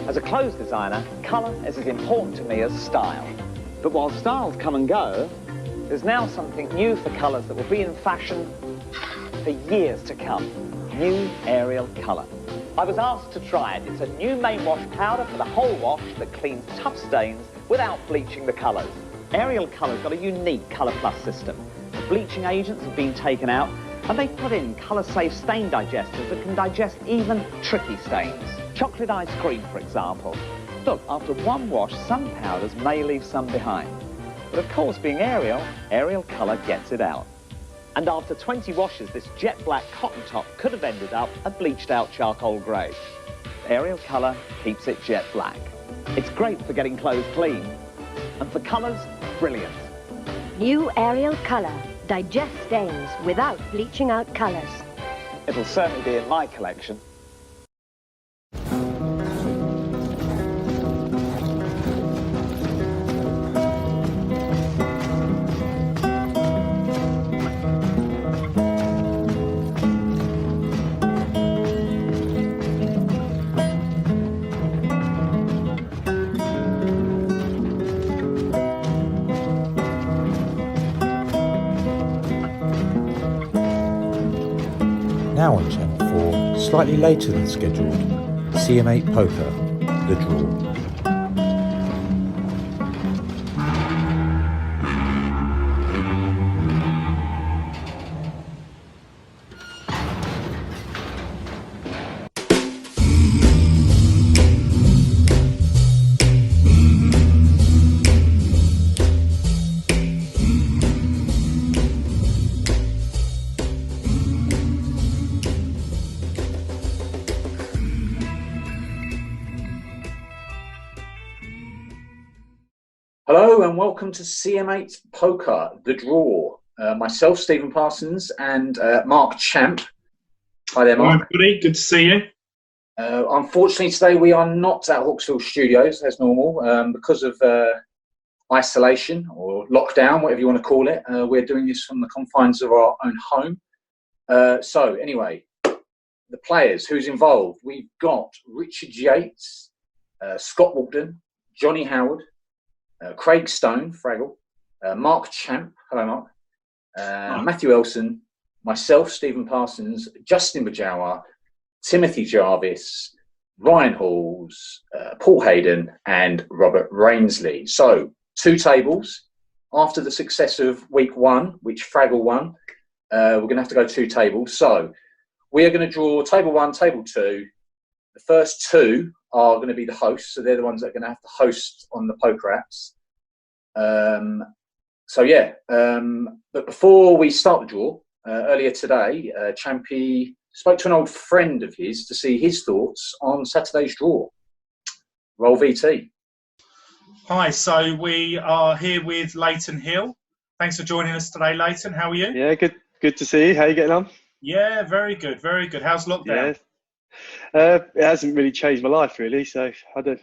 As a clothes designer, colour is as important to me as style. But while styles come and go, there's now something new for colours that will be in fashion for years to come. New Ariel Colour. I was asked to try it. It's a new main wash powder for the whole wash that cleans tough stains without bleaching the colours. Ariel Colour's got a unique Colour Plus system. The bleaching agents have been taken out and they've put in colour-safe stain digesters that can digest even tricky stains. Chocolate ice cream, for example. Look, after one wash, some powders may leave some behind. But of course, being Ariel, Ariel Colour gets it out. And after 20 washes, this jet black cotton top could have ended up a bleached out charcoal grey. Ariel Colour keeps it jet black. It's great for getting clothes clean. And for colours, brilliant. New Ariel Colour. Digest stains without bleaching out colours. It'll certainly be in my collection. Now on Channel 4, slightly later than scheduled, CM8 POKER, The Draw. Hello and welcome to CM8 Poker, The Draw. Myself, Stephen Parsons, and Mark Champ. Hi there, Mark. Hi, everybody. Good to see you. Unfortunately, today we are not at Hawksville Studios as normal because of isolation or lockdown, whatever you want to call it. We're doing this from the confines of our own home. So anyway, the players, who's involved? We've got Richard Yates, Scott Walden, Johnny Howard, Craig Stone, Fraggle, Mark Champ, hello Mark, Matthew Elson, myself, Stephen Parsons, Justin Bajawa, Timothy Jarvis, Ryan Halls, Paul Hayden, and Robert Rainsley. So, 2 tables. After the success of week 1, which Fraggle won, we're going to have to go 2 tables. So, we are going to draw table 1, table 2. The first 2 are going to be the hosts, so they're the ones that are going to have to host on the poker apps. But before we start the draw, earlier today, Champy spoke to an old friend of his to see his thoughts on Saturday's draw. Roll VT. Hi, so we are here with Leighton Hill. Thanks for joining us today, Leighton. How are you? Yeah, good to see you. How are you getting on? Yeah, very good, very good. How's lockdown? Yeah. It hasn't really changed my life, really. So I've been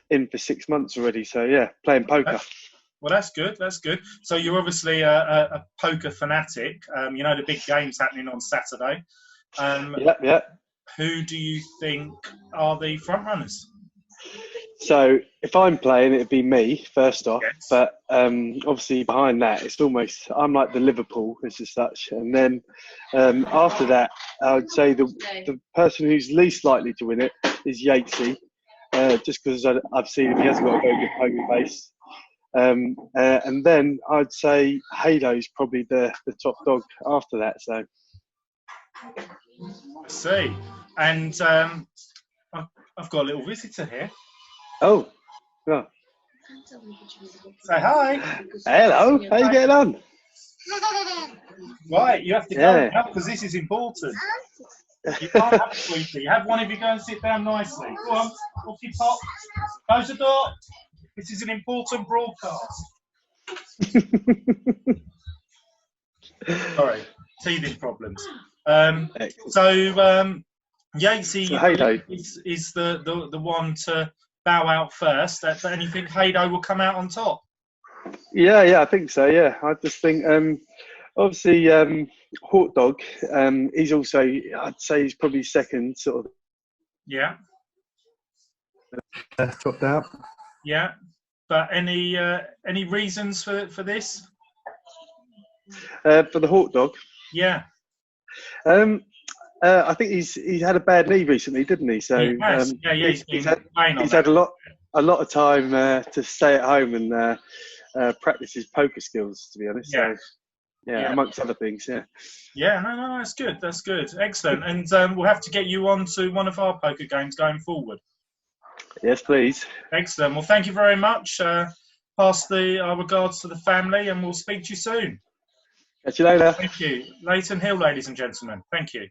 in for 6 months already. So yeah, playing poker. Well, that's good. That's good. So you're obviously a poker fanatic. You know the big games happening on Saturday. Yeah. Who do you think are the front runners? So if I'm playing, it'd be me first off. Yes. But obviously behind that, it's almost I'm like the Liverpool as such. And then after that, I would say the person who's least likely to win it is Yatesy, just because I've seen him. He hasn't got a very good poker face. And then I'd say Hado's probably the top dog after that. So I see. And I've got a little visitor here. Oh. Say hi. Hello. How you getting on? Right, you have to go now because this is important. You can't have a sweetie. Have one of you go and sit down nicely. Go on, off you pop. Close the door. This is an important broadcast. Sorry, teething problems. Yatesy is the one to bow out first. But anything Hado will come out on top. Yeah, I think so. Yeah, I just think obviously Hawk Dog. He's also, I'd say, he's probably second sort of. Yeah. Dropped out. Yeah, but any reasons for this? For the hawk dog. Yeah. I think he's had a bad knee recently, didn't he? So He has. He's had a lot of time to stay at home and practice his poker skills. To be honest, Yeah. So, yeah, amongst other things, yeah. Yeah, no, that's good. That's good. Excellent. And we'll have to get you on to one of our poker games going forward. Yes, please. Excellent. Well, thank you very much. Pass our regards to the family, and we'll speak to you soon. Catch you later. Thank you. Leighton Hill, ladies and gentlemen. Thank you.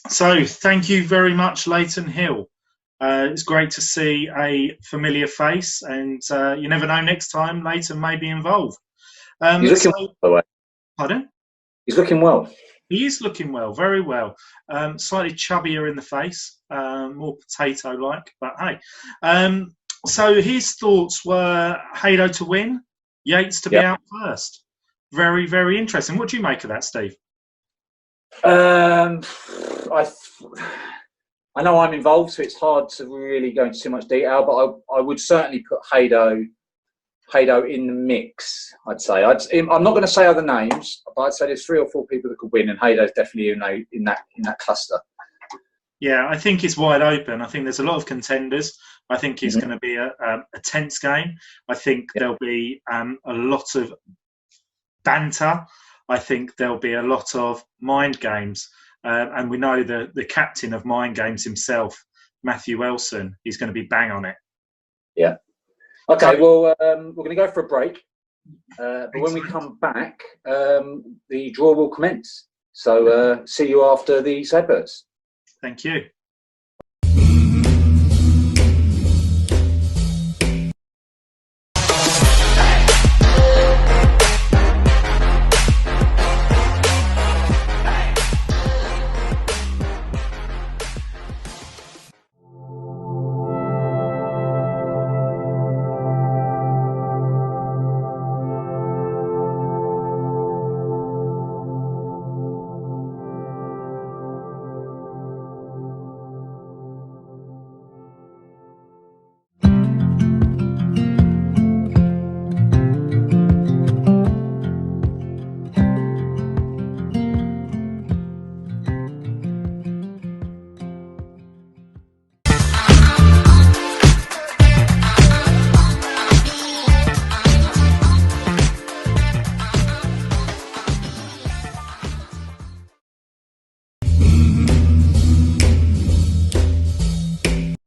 So, thank you very much, Leighton Hill. It's great to see a familiar face, and you never know, next time Leighton may be involved. He's looking well, by the way. Pardon? He's looking well. He is looking well, very well. Slightly chubbier in the face, more potato-like, but hey. So his thoughts were Haydo to win, Yates to be out first. Very, very interesting. What do you make of that, Steve? I know I'm involved, so it's hard to really go into too much detail, but I would certainly put Haydo in the mix, I'd say. I'm not going to say other names, but I'd say there's 3 or 4 people that could win, and Haydo's definitely in that cluster. Yeah, I think it's wide open. I think there's a lot of contenders. I think it's going to be a tense game. I think there'll be a lot of banter. I think there'll be a lot of mind games. And we know the captain of mind games himself, Matthew Elson, is going to be bang on it. Yeah. Okay, well, we're going to go for a break. But when we come back, the draw will commence. So see you after these adverts. Thank you.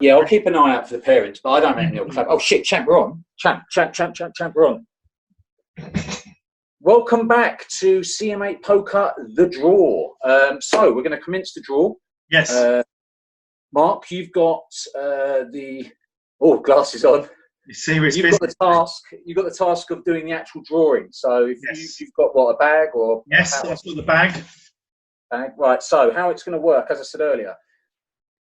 Yeah, I'll keep an eye out for the parents, but I don't reckon they'll clap. Oh shit, champ, we're on. Champ, we're on. Welcome back to CM8 Poker, the draw. So we're going to commence the draw. Yes. Mark, you've got glasses on. Serious You've got the task. You've got the task of doing the actual drawing. So if you've got a bag or yes, I've got the bag. Right. So how it's going to work, as I said earlier,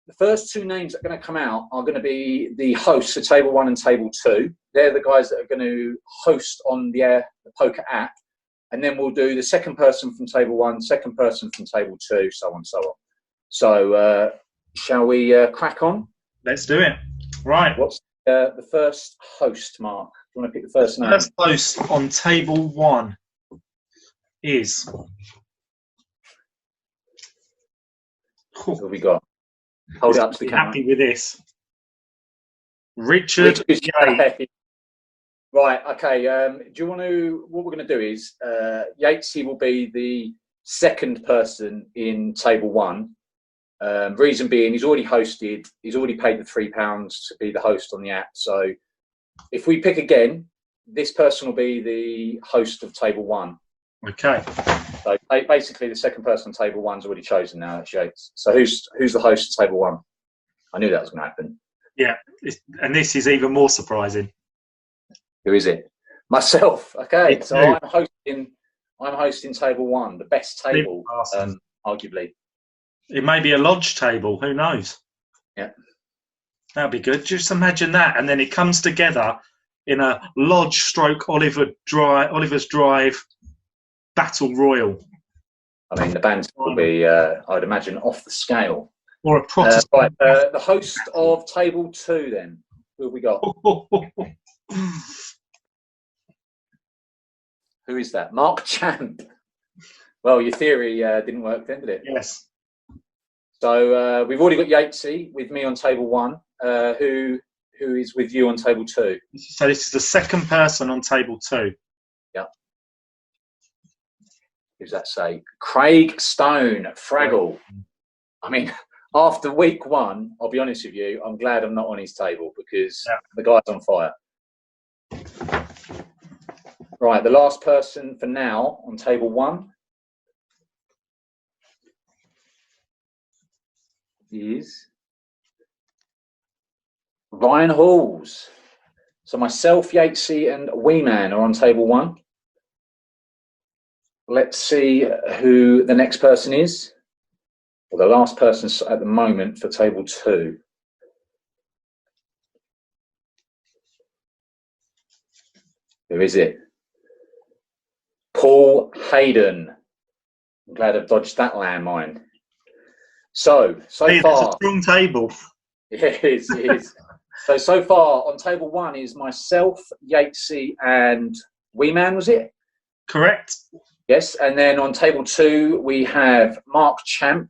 the first 2 names that are going to come out are going to be the hosts for Table 1 and Table 2. They're the guys that are going to host on the poker app. And then we'll do the second person from Table 1, second person from Table 2, so on and so on. So shall we crack on? Let's do it. Right. What's the first host, Mark? Do you want to pick the first name? First host on Table 1 is... What have we got? Hold it up to the camera. Happy with this. Richard Yates. Right, okay. Do you want to... What we're going to do is Yatesy will be the second person in Table 1. Reason being, he's already hosted. He's already paid the £3 to be the host on the app. So if we pick again, this person will be the host of Table 1. Okay. So basically, the second person on Table 1's already chosen now. That's Yates. So who's the host of Table 1? I knew that was going to happen. Yeah, and this is even more surprising. Who is it? Myself. Okay, so I'm hosting Table 1, the best table, arguably. It may be a lodge table. Who knows? Yeah, that'd be good. Just imagine that, and then it comes together in a lodge / Oliver's Drive battle royal. I mean, the bands will be, I'd imagine, off the scale. Or a Protestant. Right, the host of table 2 then. Who have we got? Who is that? Mark Champ. Well, your theory didn't work then, did it? Yes. So we've already got Yatesy with me on table 1. Who is with you on table 2? So this is the second person on table 2. Yeah. Who's that say? Craig Stone, Fraggle. I mean, after week 1, I'll be honest with you, I'm glad I'm not on his table because the guy's on fire. Right, the last person for now on table 1 is Ryan Halls. So myself, Yatesy, and Weeman are on table 1. Let's see who the next person is. Well, the last person at the moment for table 2. Who is it? Paul Hayden. I'm glad I've dodged that landmine. So Hey, far, it's a strong table. it is. So far on table 1 is myself, Yatesy, and Weeman, was it? Correct. Yes, and then on table 2 we have Mark Champ,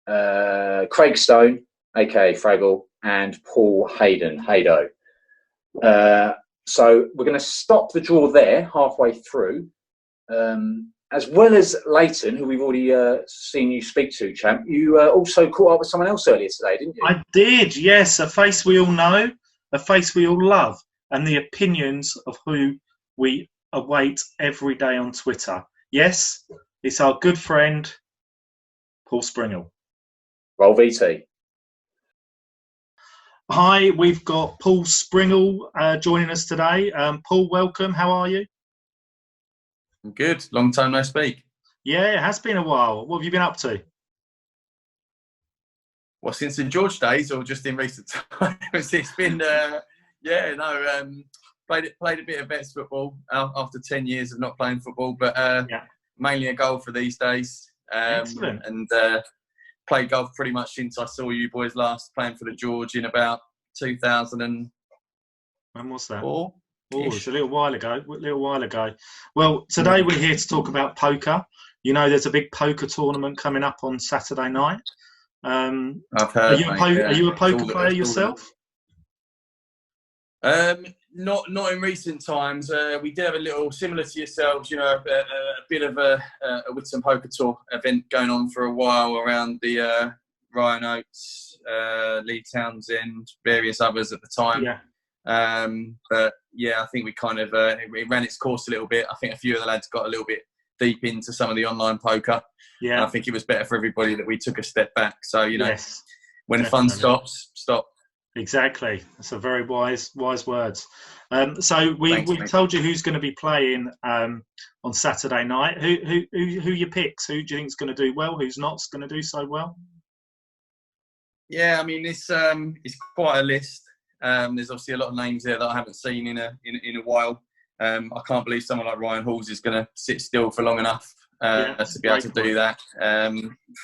Craig Stone, aka Fraggle, and Paul Hayden, Haydo. So we're going to stop the draw there halfway through, as well as Leighton, who we've already seen you speak to, Champ. You also caught up with someone else earlier today, didn't you? I did, yes. A face we all know, a face we all love, and the opinions of who we await every day on Twitter. Yes, it's our good friend, Paul Springle. Roll VT. Hi, we've got Paul Springle joining us today. Paul, welcome. How are you? I'm good. Long time no speak. Yeah, it has been a while. What have you been up to? Well, since the George days or just in recent times? It's been, played a bit of vets football after 10 years of not playing football, but mainly a golfer these days. Excellent. And played golf pretty much since I saw you boys last playing for the George in about 2000. When was that? Oh, it's a little while ago. Well, today we're here to talk about poker. You know, there's a big poker tournament coming up on Saturday night. I've heard. Are you a poker player yourself? Not in recent times. We did have a little similar to yourselves. You know, a bit of a Whitsun Poker Tour event going on for a while around the Ryan Oates, Lee Townsend, various others at the time. Yeah. But yeah, I think we kind of it ran its course a little bit. I think a few of the lads got a little bit deep into some of the online poker. Yeah. And I think it was better for everybody that we took a step back. So, you know, yes, when definitely. the fun stops, stop. Exactly. That's a very wise words. So we've told you who's going to be playing on Saturday night. Who your picks? Who do you think is going to do well? Who's not going to do so well? Yeah, I mean it's quite a list. There's obviously a lot of names there that I haven't seen in a while. I can't believe someone like Ryan Halls is going to sit still for long enough to be able to do that.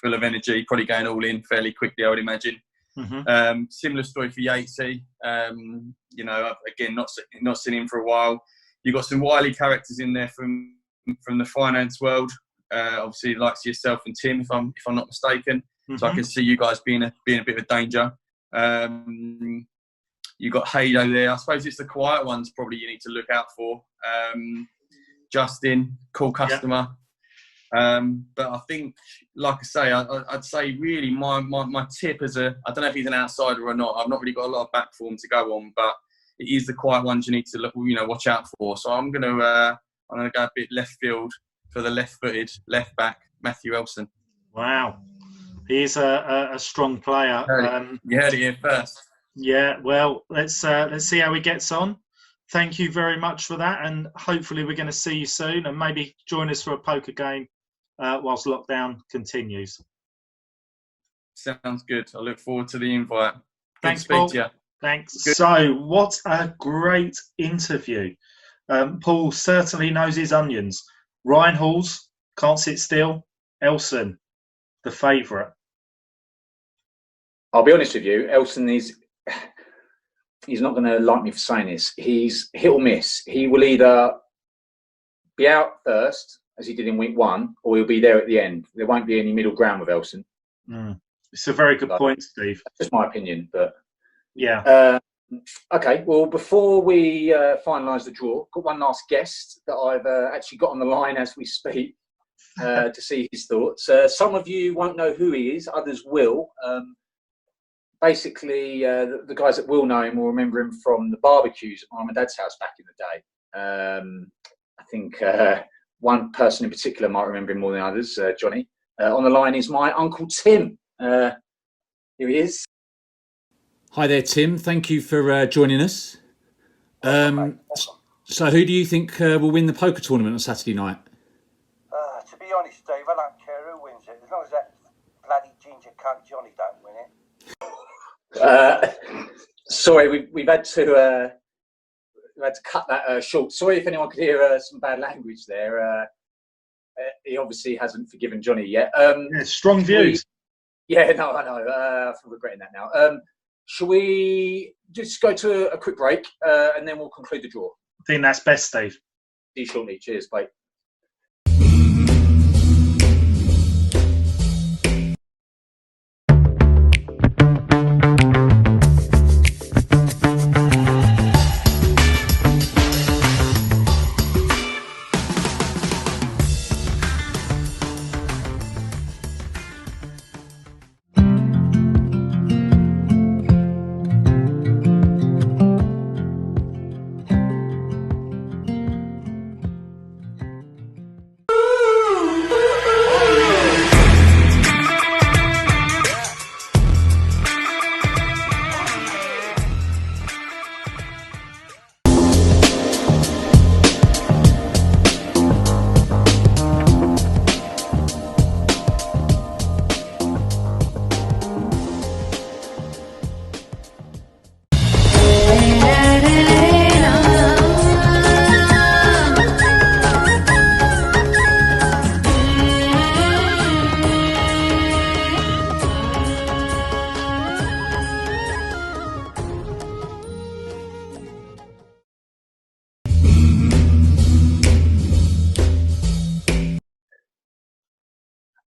Full of energy, probably going all in fairly quickly, I would imagine. Mm-hmm. Similar story for Yatesy. You know, again, not seen him for a while. You've got some wily characters in there from the finance world. Obviously, likes yourself and Tim, if I'm not mistaken. Mm-hmm. So I can see you guys being a bit of danger. You got Haydo there. I suppose it's the quiet ones probably you need to look out for. Justin, cool customer. But I think, like I say, I'd say really my tip as I don't know if he's an outsider or not. I've not really got a lot of back for him to go on, but it is the quiet ones you need to look, watch out for. So I'm gonna go a bit left field for the left-footed left back, Matthew Elson. Wow, he is a strong player. You heard it here first. Yeah, well, let's see how he gets on. Thank you very much for that, and hopefully we're going to see you soon, and maybe join us for a poker game whilst lockdown continues. Sounds good. I look forward to the invite. Thanks, Paul. To you. Thanks. Good. So, what a great interview. Paul certainly knows his onions. Ryan Halls, can't sit still. Elson, the favourite. I'll be honest with you, Elson is. He's not going to like me for saying this. He's hit or miss. He will either be out first, as he did in week 1, or he'll be there at the end. There won't be any middle ground with Elson. It's a very good point, Steve. That's just my opinion, but yeah. Okay, well, before we finalise the draw, got one last guest that I've actually got on the line as we speak to see his thoughts. Some of you won't know who he is, others will. Basically, the guys that will know him will remember him from the barbecues at Mum and Dad's house back in the day. I think one person in particular might remember him more than others, Johnny. On the line is my Uncle Tim. Here he is. Hi there, Tim. Thank you for joining us. So who do you think will win the poker tournament on Saturday night? To be honest, Steve, I don't care who wins it. As long as that bloody ginger cunt Johnny don't win it. Sorry, we've had to cut that short. Sorry if anyone could hear some bad language there. He obviously hasn't forgiven Johnny yet. Strong views. I know. I'm regretting that now. Shall we just go to a quick break and then we'll conclude the draw? I think that's best, Steve. See you shortly. Cheers, bye.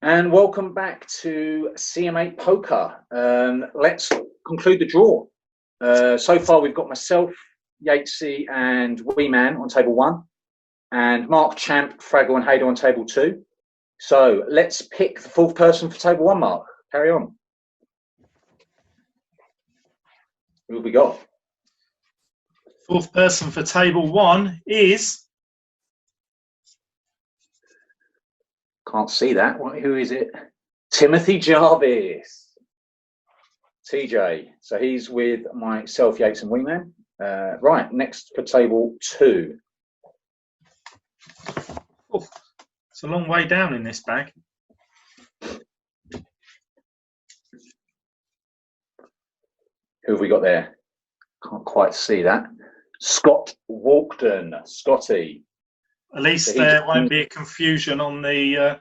And welcome back to CM8 Poker. Let's conclude the draw. So far, we've got myself, Yatesy, and Wee Man on table 1, and Mark, Champ, Fraggle, and Hayder on table 2. So let's pick the 4th person for table 1, Mark. Carry on. Who have we got? 4th person for table 1 is... Can't see that. Who is it? Timothy Jarvis. TJ. So he's with myself, Yates, and Wingman. Right, next for table 2. Oh, it's a long way down in this bag. Who have we got there? Can't quite see that. Scott Walkden. Scotty. At least there won't be a confusion on the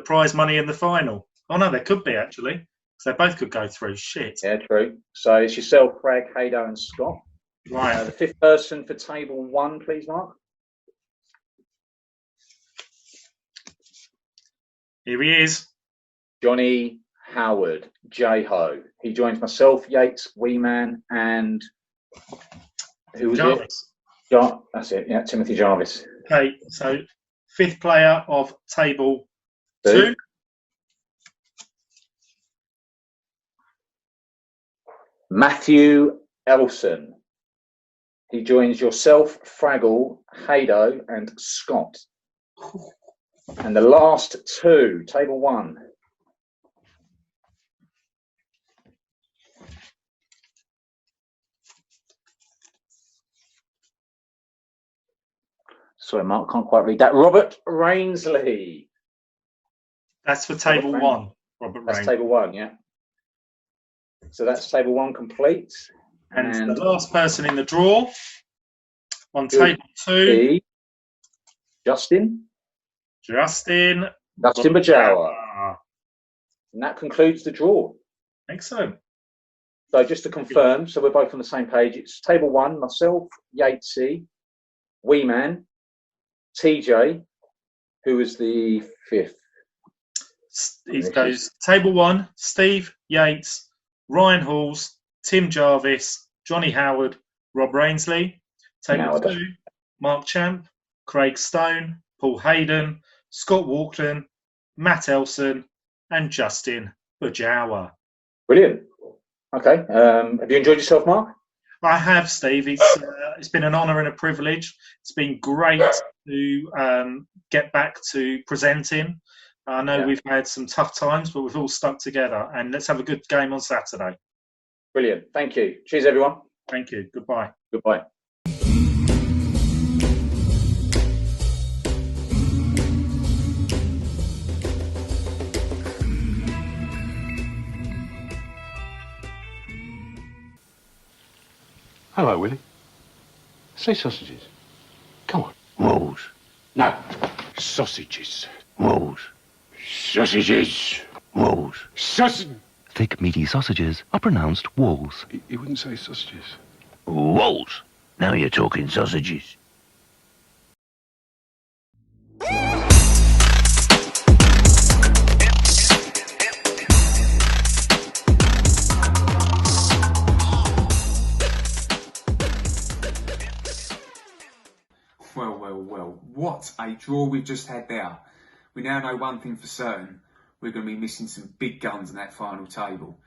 prize money in the final. Oh no, there could be actually, because they both could go through. Shit. Yeah, true. So it's yourself, Craig, Haydo, and Scott. Right. The 5th person for table 1, please, Mark. Here he is. Johnny Howard, J-Ho. He joins myself, Yates, Wee Man, and who was Jarvis. it? That's it. Yeah, Timothy Jarvis. Okay, so 5th player of table 2. Matthew Elson. He joins yourself, Fraggle, Haydo, and Scott. And the last 2, table 1. Sorry, Mark, can't quite read that. Robert Rainsley. That's for table 1, Robert That's Rain. table 1, yeah. So that's table 1 complete. And the last person in the draw on table 2. Justin Bajawa. And that concludes the draw. Excellent. So just to confirm, so we're both on the same page. It's table 1, myself, Yatesy, Wee Man, TJ, who was the 5th. It goes table 1, Steve, Yates, Ryan Halls, Tim Jarvis, Johnny Howard, Rob Rainsley. Table 2, Mark Champ, Craig Stone, Paul Hayden, Scott Walkden, Matt Elson, and Justin Bajawa. Brilliant. Okay. Have you enjoyed yourself, Mark? I have, Steve. It's been an honour and a privilege. It's been great to get back to presenting. I know we've had some tough times, but we've all stuck together. And let's have a good game on Saturday. Brilliant. Thank you. Cheers, everyone. Thank you. Goodbye. Goodbye. Hello, Willie. Say sausages. Come on. Walls. No. Sausages. Walls. Sausages. Walls. Sausage. Thick, meaty sausages are pronounced walls. He wouldn't say sausages. Walls. Now you're talking sausages. Well, what a draw we've just had there. We now know one thing for certain. We're going to be missing some big guns in that final table.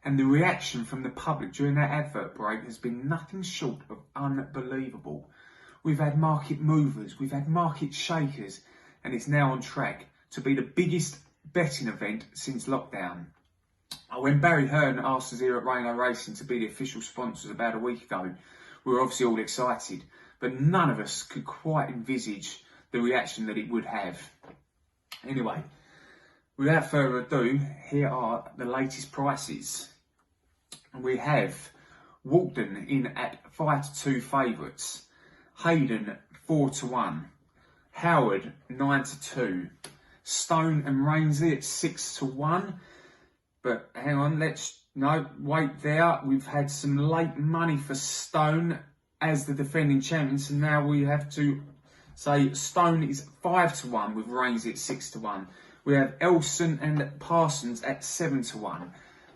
And the reaction from the public during that advert break has been nothing short of unbelievable. We've had market movers, we've had market shakers, and it's now on track to be the biggest betting event since lockdown. When Barry Hearn asked us here at Reno Racing to be the official sponsors about a week ago, we were obviously all excited, but none of us could quite envisage the reaction that it would have. Anyway, without further ado, here are the latest prices. We have Walkden in at 5-2 favourites, Hayden 4-1, Howard 9-2, Stone and Rainsley at 6-1. But hang on, wait there. We've had some late money for Stone as the defending champion, so now we have to say Stone is 5-1 with Rainsley at 6-1. We have Elson and Parsons at 7-1.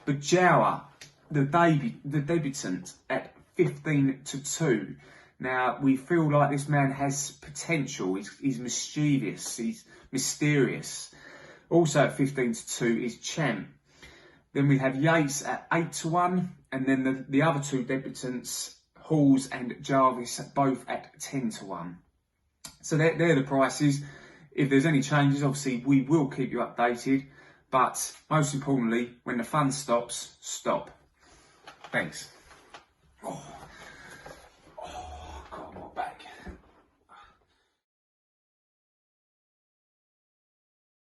Bajawa, the debutant, at 15-2. Now, we feel like this man has potential. He's mischievous. He's mysterious. Also at 15-2 is Champ. Then we have Yates at 8-1. And then the other two debutants, Halls and Jarvis, both at 10-1. So they're the prices. If there's any changes, obviously, we will keep you updated. But most importantly, when the fun stops, stop. Thanks. Oh.